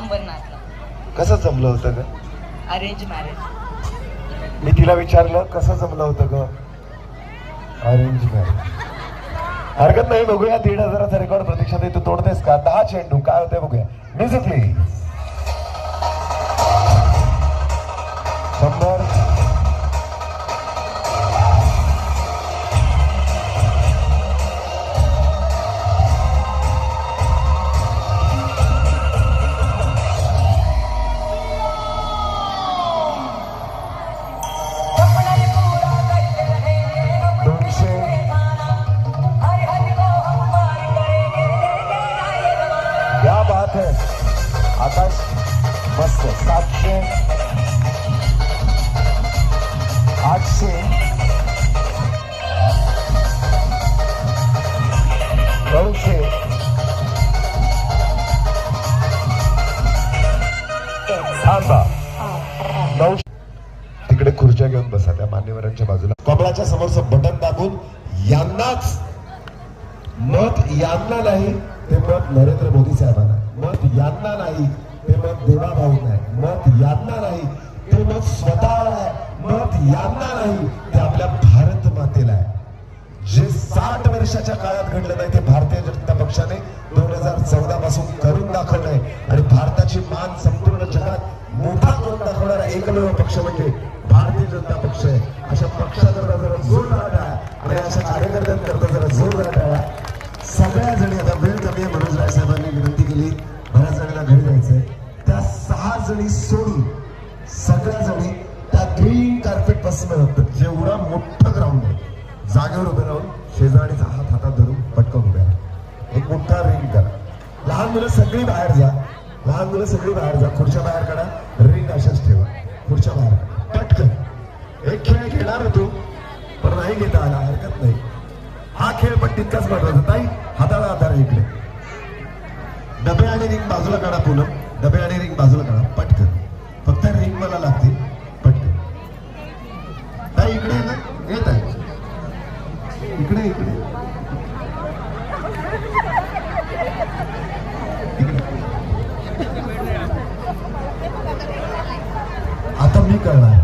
अंबरनाथला. कसं जमलं होतं ग? Arrange marriage. मी तिला विचारलं कसं जमलं होतं ग? Arrange marriage. हरकत नाही, बघूया 1,500चा रेकॉर्ड प्रतीक्षा तू तोडतेस का? 10 चेंडू काय होते बघूया. Music please. 100. क्या बात है आकाश, मस्त. 700, 800, 900, थांबा. 900. तिकडे खुर्च्या घेऊन बसा त्या मान्यवरांच्या बाजूला. कमळाच्या समोरचं बटन दाबून यांनाच मत, यांना नाही ते मत नरेंद्र मोदी साहेबांना, मत यांना नाही ते मत देवाभाऊ नाही, मत यांना नाही ते मत स्वतःला आहे, मत यांना नाही ते आपल्या भारत मातेला आहे. जे 60 वर्षाच्या काळात घडलं नाही ते भारतीय जनता पक्षाने 2014 पासून करून दाखवलंय. आणि भारताची मान संपूर्ण जगात मोठा करून दाखवणारा एकमेव पक्ष म्हणजे भारतीय जनता पक्ष आहे. अशा पक्षाकरता जरा जोर लाटा आणि अशा कार्यकर्त्यांकरता जरा जोर लाटा. सगळ्या जणी, आता वेळ कमी आहे, मनोज राय साहेबांनी विनंती केली बऱ्याच जणीला घरी जायचंय, त्या 6 जणी सोडून सगळ्या जणी त्या ग्रीन कार्पेट पासून जेवढा मोठं ग्राउंड आहे जागेवर उभे राहून शेजारीचा हात हातात धरून पटकन उभे राहा. एक मोठा रिंग करा. लहान मुलं सगळी बाहेर जा, लहान मुलं सगळी बाहेर जा. खुर्च्या बाहेर काढा, रिंग अशाच ठेवा. खुर्च्या बाहेर पटकन. एक खेळ खेळणार होतो पण नाही घेता आला, हरकत नाही. हा खेळ पण तितकाच महत्वाचा. ताई हाताला आधार आहे इकडे. डबे आणि रिंग बाजूला काढा. पूनम, डबे आणि रिंग बाजूला काढा पटकन. फक्त रिंग मला लागते पटकन. ताई इकडे ना, येत आहे इकडे इकडे आता मी करणार.